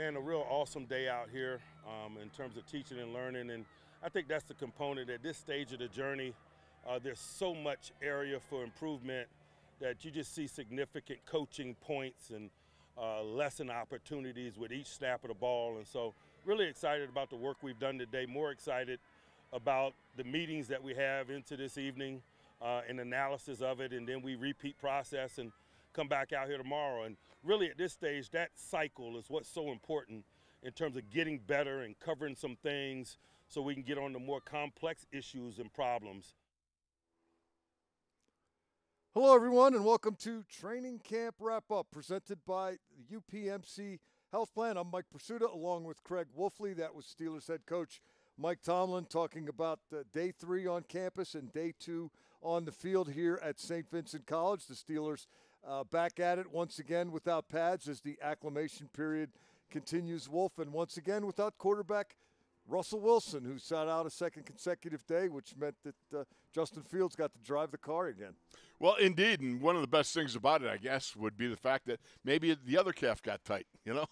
Man, a real awesome day out here in terms of teaching and learning, and I think that's the component at this stage of the journey. There's so much area for improvement that you just see significant coaching points and lesson opportunities with each snap of the ball, and so really excited about the work we've done today, more excited about the meetings that we have into this evening and analysis of it, and then we repeat process and come back out here tomorrow. And really at this stage, that cycle is what's so important in terms of getting better and covering some things so we can get on to more complex issues and problems. Hello, everyone, and welcome to Training Camp Wrap-Up presented by the UPMC Health Plan. I'm Mike Prisuta along with Craig Wolfley. That was Steelers head coach Mike Tomlin talking about day 3 on campus and day 2 on the field here at Saint Vincent College. The Steelers back at it once again without pads as the acclimation period continues, Wolf, and once again without quarterback Russell Wilson, who sat out a second consecutive day, which meant that Justin Fields got to drive the car again. Well, indeed, and one of the best things about it, I guess, would be the fact that maybe the other calf got tight, you know?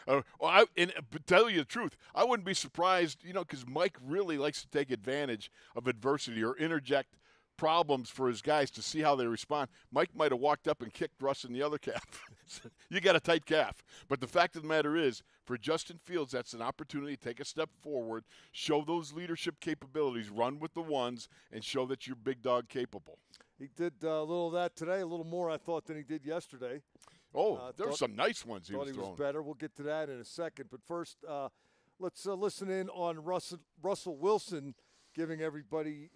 To tell you the truth, I wouldn't be surprised, you know, because Mike really likes to take advantage of adversity or interject problems for his guys to see how they respond. Mike might have walked up and kicked Russ in the other calf. You got a tight calf. But the fact of the matter is, for Justin Fields, that's an opportunity to take a step forward, show those leadership capabilities, run with the ones, and show that you're big dog capable. He did a little of that today, a little more, I thought, than he did yesterday. Oh, there were some nice ones he was throwing. Thought he was better. We'll get to that in a second. But first, let's listen in on Russell Wilson giving everybody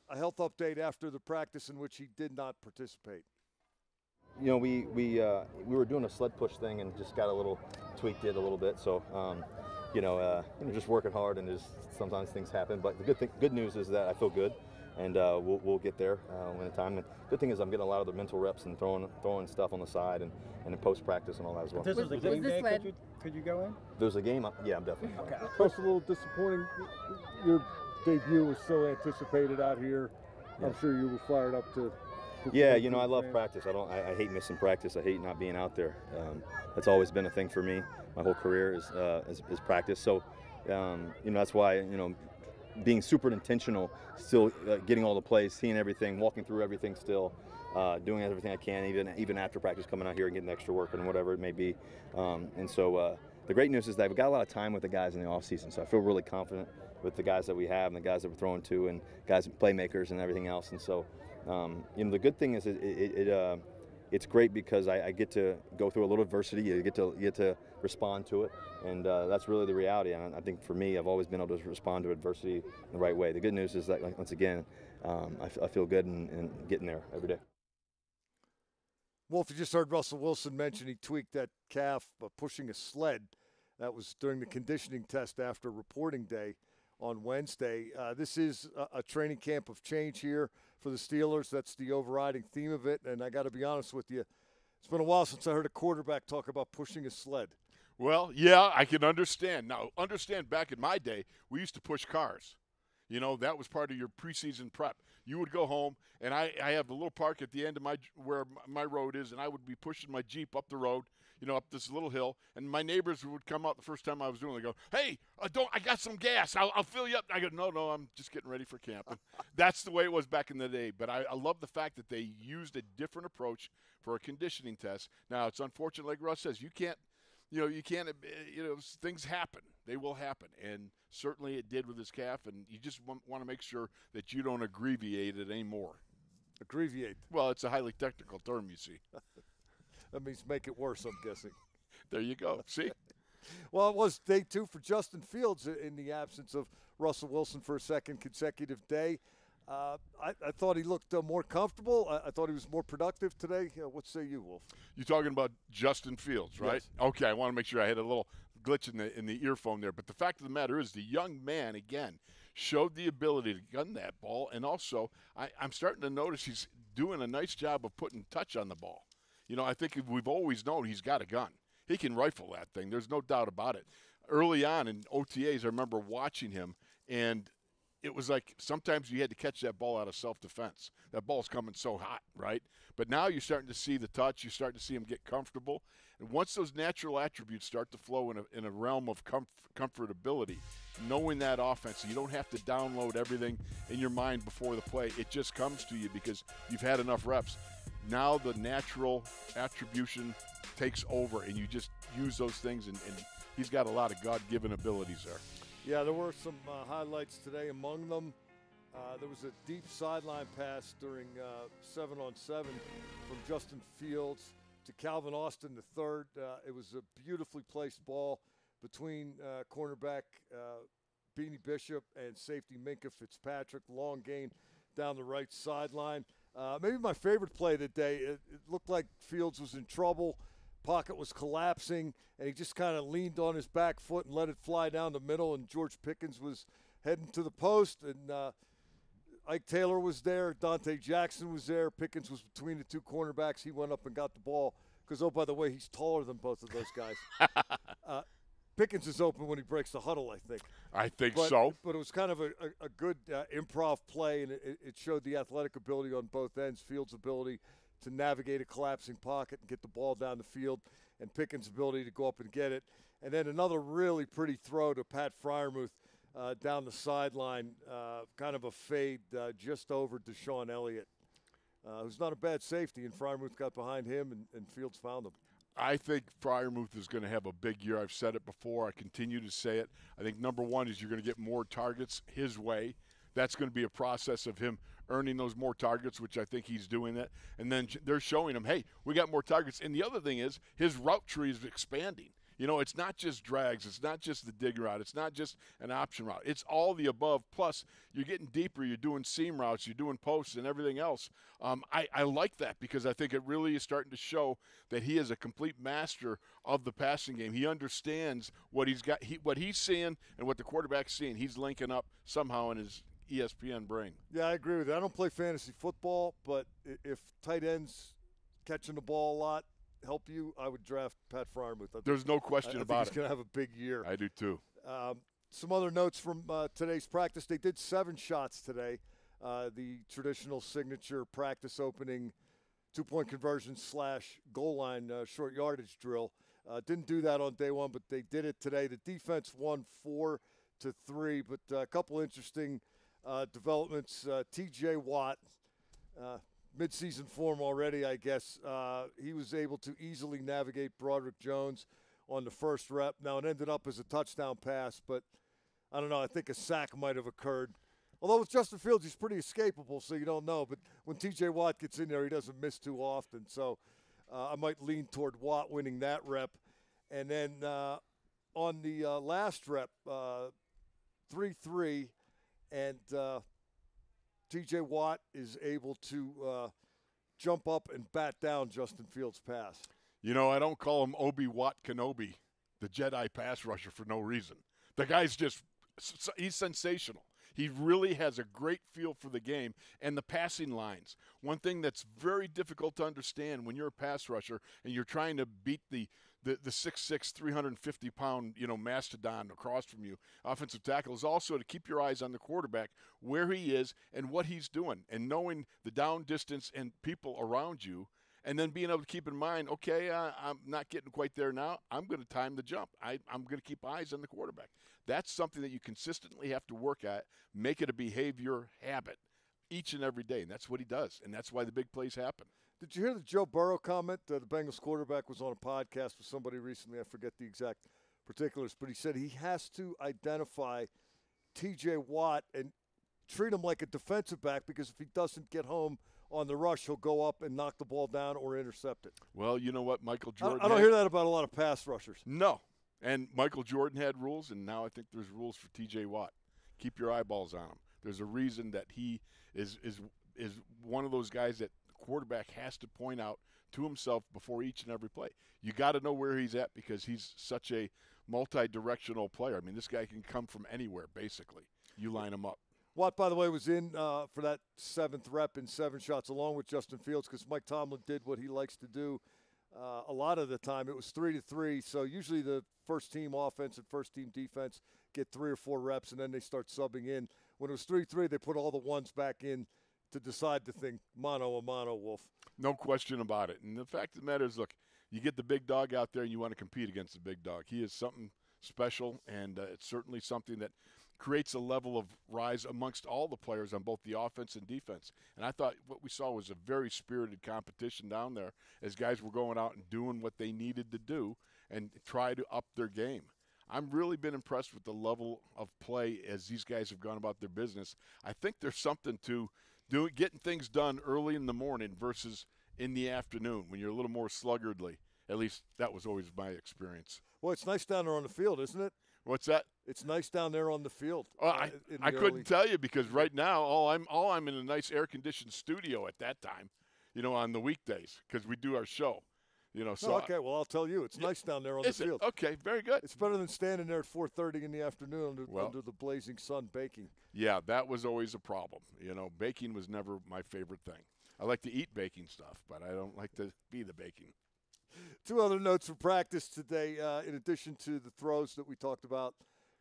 a health update after the practice in which he did not participate. You know, we were doing a sled push thing and just got a little tweaked it a little bit. So, just working hard and just sometimes things happen. But the good news is that I feel good, and we'll get there when the time. And good thing is I'm getting a lot of the mental reps and throwing stuff on the side and in post practice and all that as well. If this was a game day, could you go in? If there's a game, yeah, I'm definitely. Okay. Plus a little disappointing. Your debut was so anticipated out here. Yeah. I'm sure you were fired up to. Yeah, you know, I love practice. I hate missing practice. I hate not being out there. That's always been a thing for me. My whole career is practice. So, that's why, being super intentional, still getting all the plays, seeing everything, walking through everything still, doing everything I can, even after practice, coming out here and getting extra work and whatever it may be. The great news is that we've got a lot of time with the guys in the offseason, so I feel really confident with the guys that we have and the guys that we're throwing to and guys, playmakers and everything else. And so, the good thing is it's great because I get to go through a little adversity. You get to respond to it, and that's really the reality. And I think for me, I've always been able to respond to adversity in the right way. The good news is that, once again, I feel good and getting there every day. Wolf, you just heard Russell Wilson mention he tweaked that calf pushing a sled. That was during the conditioning test after reporting day on Wednesday. This is a training camp of change here for the Steelers. That's the overriding theme of it. And I got to be honest with you, it's been a while since I heard a quarterback talk about pushing a sled. Well, yeah, I can understand. Now, understand back in my day, we used to push cars. You know, that was part of your preseason prep. You would go home, and I have a little park at the end of where my road is, and I would be pushing my Jeep up the road, up this little hill, and my neighbors would come out the first time I was doing it. They go, "Hey, I got some gas. I'll fill you up." I go, "No, I'm just getting ready for camping." That's the way it was back in the day. But I love the fact that they used a different approach for a conditioning test. Now, it's unfortunate, like Russ says, you can't, things happen. They will happen. And certainly it did with his calf, and you just want to make sure that you don't aggravate it anymore. Aggravate? Well, it's a highly technical term, you see. That means make it worse, I'm guessing. There you go. See? Well, it was day 2 for Justin Fields in the absence of Russell Wilson for a second consecutive day. I thought he looked more comfortable. I thought he was more productive today. What say you, Wolf? You're talking about Justin Fields, right? Yes. Okay, I want to make sure I had a little glitch in the earphone there. But the fact of the matter is the young man, again, showed the ability to gun that ball. And also, I'm starting to notice he's doing a nice job of putting touch on the ball. I think we've always known he's got a gun. He can rifle that thing. There's no doubt about it. Early on in OTAs, I remember watching him, and it was like sometimes you had to catch that ball out of self-defense. That ball's coming so hot, right? But now you're starting to see the touch. You're starting to see him get comfortable. And once those natural attributes start to flow in a realm of comfortability, knowing that offense, you don't have to download everything in your mind before the play. It just comes to you because you've had enough reps. Now the natural attribution takes over, and you just use those things, and he's got a lot of God-given abilities there. Yeah, there were some highlights today. Among them, there was a deep sideline pass during 7-on-7 from Justin Fields to Calvin Austin III. It was a beautifully placed ball between cornerback Beanie Bishop and safety Minka Fitzpatrick. Long gain down the right sideline. Maybe my favorite play of the day, it looked like Fields was in trouble. Pocket was collapsing, and he just kind of leaned on his back foot and let it fly down the middle, and George Pickens was heading to the post, and Ike Taylor was there. Dante Jackson was there. Pickens was between the two cornerbacks. He went up and got the ball because, oh, by the way, he's taller than both of those guys. Pickens is open when he breaks the huddle, I think. I think so. But it was kind of a good improv play, and it showed the athletic ability on both ends, Fields' ability to navigate a collapsing pocket and get the ball down the field, and Pickens' ability to go up and get it. And then another really pretty throw to Pat Freiermuth down the sideline, kind of a fade just over Deshaun Elliott, who's not a bad safety, and Freiermuth got behind him, and Fields found him. I think Freiermuth is going to have a big year. I've said it before. I continue to say it. I think number one is you're going to get more targets his way. That's going to be a process of him earning those more targets, which I think he's doing that. And then they're showing him, hey, we got more targets. And the other thing is his route tree is expanding. You know, it's not just drags. It's not just the dig route. It's not just an option route. It's all the above. Plus, you're getting deeper. You're doing seam routes. You're doing posts and everything else. I like that because I think it really is starting to show that he is a complete master of the passing game. He understands what he's got, what he's seeing and what the quarterback's seeing. He's linking up somehow in his ESPN brain. Yeah, I agree with that. I don't play fantasy football, but if tight ends catching the ball a lot help you, I would draft Pat Freiermuth. There's no question about it. He's going to have a big year. I do too. Some other notes from today's practice. They did 7 shots today. The traditional signature practice opening 2-point conversion / goal line short yardage drill. Didn't do that on day one, but they did it today. The defense won 4-3, but a couple interesting developments. T.J. Watt, midseason form already, I guess. He was able to easily navigate Broderick Jones on the first rep. Now, it ended up as a touchdown pass, but I don't know. I think a sack might have occurred. Although with Justin Fields, he's pretty escapable, so you don't know. But when T.J. Watt gets in there, he doesn't miss too often. So I might lean toward Watt winning that rep. And then on the last rep, 3-3, and T.J. Watt is able to jump up and bat down Justin Fields' pass. You know, I don't call him Obi-Watt Kenobi, the Jedi pass rusher, for no reason. The guy's he's sensational. He really has a great feel for the game and the passing lines. One thing that's very difficult to understand when you're a pass rusher and you're trying to beat the 6'6", 350-pound, mastodon across from you, offensive tackle, is also to keep your eyes on the quarterback, where he is and what he's doing, and knowing the down distance and people around you, and then being able to keep in mind, okay, I'm not getting quite there now. I'm going to time the jump. I'm going to keep eyes on the quarterback. That's something that you consistently have to work at, make it a behavior habit each and every day, and that's what he does, and that's why the big plays happen. Did you hear the Joe Burrow comment? The Bengals quarterback was on a podcast with somebody recently. I forget the exact particulars, but he said he has to identify T.J. Watt and treat him like a defensive back, because if he doesn't get home on the rush, he'll go up and knock the ball down or intercept it. Well, you know what, Michael Jordan. I don't hear that about a lot of pass rushers. No. And Michael Jordan had rules, and now I think there's rules for T.J. Watt. Keep your eyeballs on him. There's a reason that he is one of those guys that the quarterback has to point out to himself before each and every play. You got to know where he's at, because he's such a multi-directional player. I mean, this guy can come from anywhere, basically. You line him up. Watt, by the way, was in for that 7th rep in 7 shots along with Justin Fields, because Mike Tomlin did what he likes to do a lot of the time. It was 3-3, so usually the first-team offense and first-team defense get 3 or 4 reps, and then they start subbing in when it was 3-3, they put all the ones back in to decide the thing mano a mano, Wolf. No question about it. And the fact of the matter is, look, you get the big dog out there and you want to compete against the big dog. He is something special, and it's certainly something that creates a level of rise amongst all the players on both the offense and defense. And I thought what we saw was a very spirited competition down there as guys were going out and doing what they needed to do and try to up their game. I've really been impressed with the level of play as these guys have gone about their business. I think there's something to getting things done early in the morning versus in the afternoon when you're a little more sluggardly. At least that was always my experience. Well, it's nice down there on the field, isn't it? What's that? It's nice down there on the field. Oh, I couldn't tell you because right now I'm in a nice air-conditioned studio at that time, on the weekdays because we do our show. So okay, well, I'll tell you. It's nice down there on the field. Okay, very good. It's better than standing there at 4:30 in the afternoon under the blazing sun baking. Yeah, that was always a problem. Baking was never my favorite thing. I like to eat baking stuff, but I don't like to be the baking. Two other notes for practice today. In addition to the throws that we talked about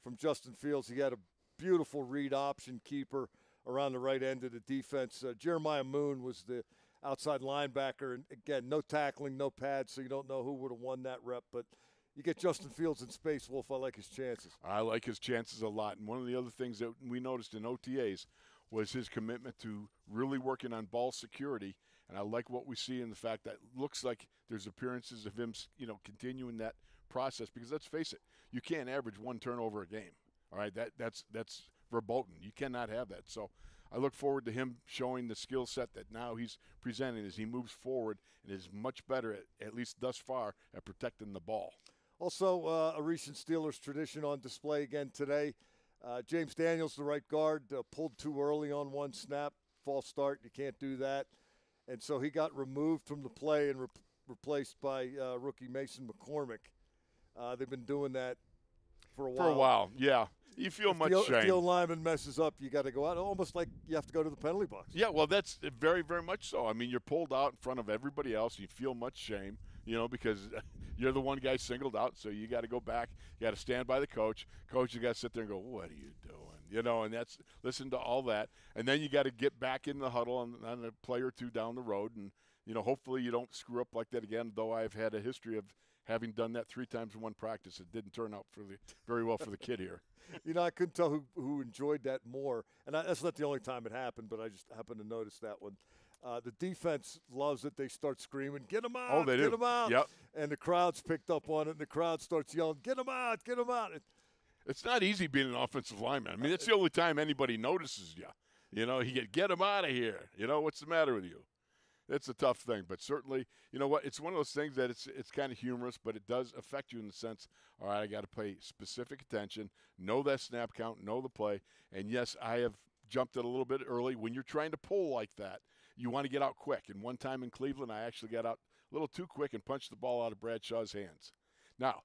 from Justin Fields, he had a beautiful read option keeper around the right end of the defense. Jeremiah Moon was the outside linebacker. And, again, no tackling, no pads, so you don't know who would have won that rep. But you get Justin Fields in space, Wolf. I like his chances. I like his chances a lot. And one of the other things that we noticed in OTAs was his commitment to really working on ball security. And I like what we see in the fact that it looks like there's appearances of him, continuing that process. Because let's face it, you can't average one turnover a game. All right, that's verboten. You cannot have that. So I look forward to him showing the skill set that now he's presenting as he moves forward and is much better, at least thus far, at protecting the ball. Also, a recent Steelers tradition on display again today. James Daniels, the right guard, pulled too early on one snap. False start. You can't do that. And so he got removed from the play and replaced by rookie Mason McCormick. They've been doing that for a while. For a while, yeah. You feel much shame. If the lineman messes up, you got to go out. Almost like you have to go to the penalty box. Yeah, well, that's very, very much so. I mean, you're pulled out in front of everybody else. You feel much shame, because you're the one guy singled out. So you got to go back. You got to stand by the coach. Coach, you got to sit there and go, what are you doing? And that's listen to all that. And then you got to get back in the huddle on a play or two down the road. And, hopefully you don't screw up like that again, though I've had a history of having done that 3 times in one practice. It didn't turn out very well for the kid here. I couldn't tell who enjoyed that more. And that's not the only time it happened, but I just happened to notice that one. The defense loves it. They start screaming, get him out, get him out. Yep. And the crowd's picked up on it, and the crowd starts yelling, get him out, get him out. It's not easy being an offensive lineman. I mean, it's the only time anybody notices you. He get him out of here. What's the matter with you? It's a tough thing, but certainly, it's one of those things that it's kind of humorous, but it does affect you in the sense, all right, I got to pay specific attention, know that snap count, know the play, and yes, I have jumped it a little bit early. When you're trying to pull like that, you want to get out quick. And one time in Cleveland, I actually got out a little too quick and punched the ball out of Bradshaw's hands. Now,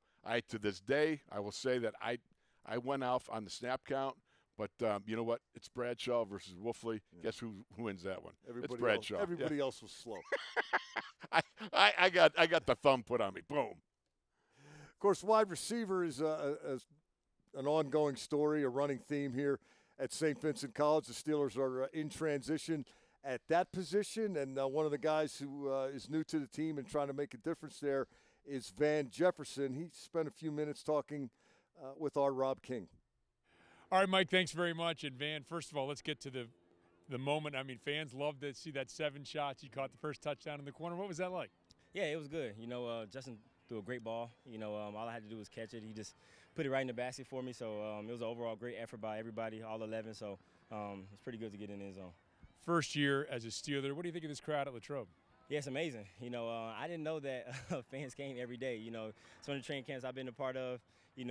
to this day, I will say that I went off on the snap count. But you know what? It's Bradshaw versus Wolfley. Yeah. Guess who wins that one? It's Bradshaw. Everybody else was slow. I got the thumb put on me. Boom. Of course, wide receiver is an ongoing story, a running theme here at Saint Vincent College. The Steelers are in transition at that position, and one of the guys who is new to the team and trying to make a difference there is Van Jefferson. He spent a few minutes talking with our Rob King. All right, Mike, thanks very much. And, Van, first of all, let's get to the moment. I mean, fans love to see that 7 shots. You caught the first touchdown in the corner. What was that like? Yeah, it was good. Justin threw a great ball. All I had to do was catch it. He just put it right in the basket for me. So it was an overall great effort by everybody, all 11. So it's pretty good to get in the end zone. First year as a Steeler, what do you think of this crowd at Latrobe? Yeah, it's amazing. I didn't know that fans came every day. Some of the training camps I've been a part of,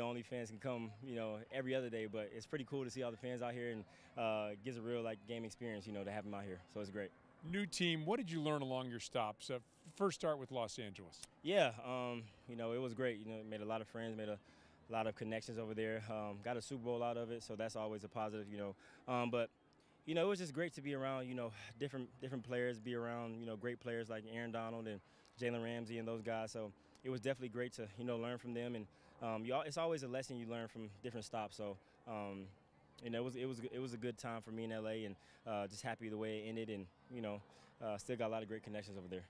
only fans can come, every other day. But it's pretty cool to see all the fans out here, and gives a real game experience, to have them out here. So it's great. New team, what did you learn along your stops? First start with Los Angeles. Yeah, it was great. Made a lot of friends, made a lot of connections over there. Got a Super Bowl out of it, so that's always a positive, But it was just great to be around, different players, be around, great players like Aaron Donald and Jalen Ramsey and those guys. So it was definitely great to, learn from them. And it's always a lesson you learn from different stops. So you know, it was a good time for me in LA, and just happy the way it ended, and you know, still got a lot of great connections over there.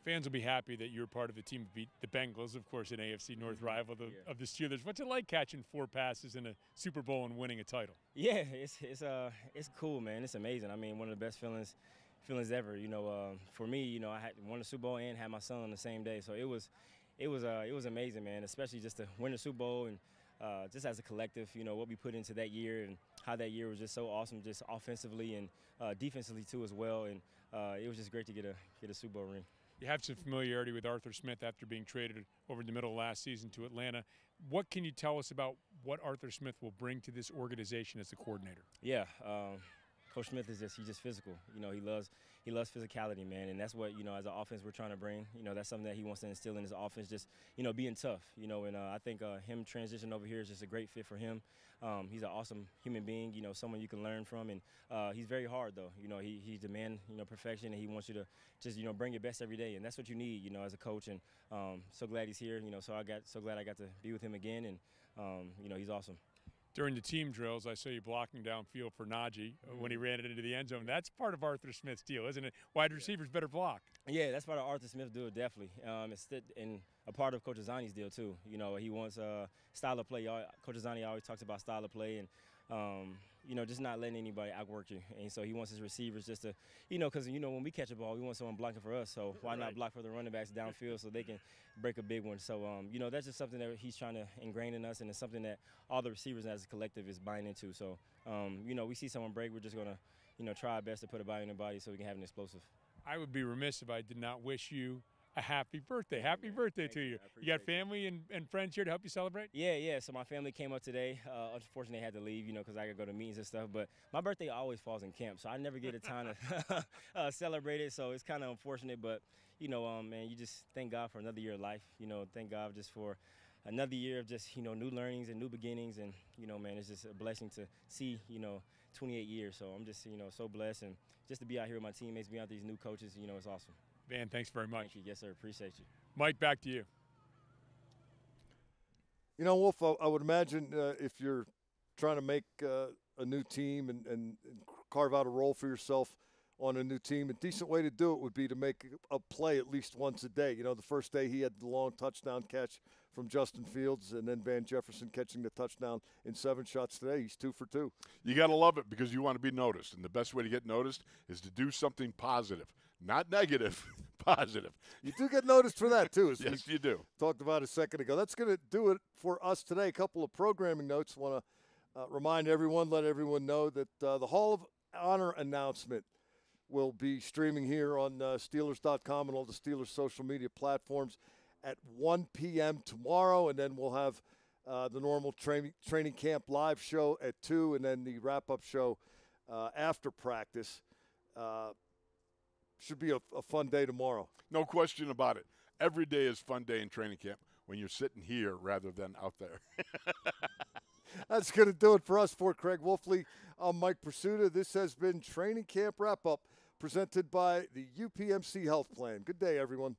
Fans will be happy that you're part of the team that beat the Bengals, of course, an AFC North rival of the Steelers. What's it like catching 4 passes in a Super Bowl and winning a title? Yeah, it's cool, man. It's amazing. I mean, one of the best feelings ever. You know, for me, you know, I had won the Super Bowl and had my son on the same day, so it was amazing, man. Especially just to win the Super Bowl and just as a collective, you know, what we put into that year and how that year was just so awesome, just offensively and defensively too as well. And it was just great to get a Super Bowl ring. You have some familiarity with Arthur Smith after being traded over the middle of last season to Atlanta. What can you tell us about what Arthur Smith will bring to this organization as a coordinator? Yeah, Coach Smith he's just physical. You know, he loves physicality, man, and that's what, you know, as an offense we're trying to bring. You know, that's something that he wants to instill in his offense, just, you know, being tough. You know, and I think him transitioning over here is just a great fit for him. He's an awesome human being, you know, someone you can learn from, and he's very hard though. You know, he demands, you know, perfection, and he wants you to just, you know, bring your best every day, and that's what you need, you know, as a coach. And so glad he's here. You know, so glad I got to be with him again, and you know, he's awesome. During the team drills, I saw you blocking downfield for Najee when he ran it into the end zone. That's part of Arthur Smith's deal, isn't it? Wide receivers better block. Yeah, that's part of Arthur Smith's deal, definitely. It's and a part of Coach Azani's deal, too. You know, he wants style of play. Coach Azani always talks about style of play and, you know, just not letting anybody outwork you. And so he wants his receivers just to, you know, because, you know, when we catch a ball, we want someone blocking for us. So why not block for the running backs downfield so they can break a big one? So, you know, that's just something that he's trying to ingrain in us, and it's something that all the receivers as a collective is buying into. So, you know, we see someone break, we're just going to, you know, try our best to put a body in their body so we can have an explosive. I would be remiss if I did not wish you a happy birthday. Happy birthday to you. You got family and friends here to help you celebrate? Yeah. So my family came up today. Unfortunately, they had to leave, you know, because I got to go to meetings and stuff. But my birthday always falls in camp, so I never get a time to celebrate it. So it's kind of unfortunate. But, you know, man, you just thank God for another year of life. You know, thank God just for another year of just, you know, new learnings and new beginnings. And, you know, man, it's just a blessing to see, you know, 28 years. So I'm just, you know, so blessed. And just to be out here with my teammates, be out with these new coaches, you know, it's awesome. Van, thanks very much. Thank you. Yes, sir. Appreciate you. Mike, back to you. You know, Wolf, I would imagine if you're trying to make a new team and carve out a role for yourself on a new team, a decent way to do it would be to make a play at least once a day. You know, the first day he had the long touchdown catch from Justin Fields, and then Van Jefferson catching the touchdown in 7 shots today. He's 2 for 2. You got to love it because you want to be noticed, and the best way to get noticed is to do something positive. Not negative, positive. You do get noticed for that, too. Yes, you do. Talked about a second ago. That's going to do it for us today. A couple of programming notes. Want to remind everyone, let everyone know that the Hall of Honor announcement will be streaming here on Steelers.com and all the Steelers social media platforms at 1 p.m. tomorrow, and then we'll have the normal training camp live show at 2, and then the wrap-up show after practice. Should be a fun day tomorrow. No question about it. Every day is fun day in training camp when you're sitting here rather than out there. That's going to do it for us. For Craig Wolfley, I'm Mike Prisuta. This has been Training Camp Wrap-Up presented by the UPMC Health Plan. Good day, everyone.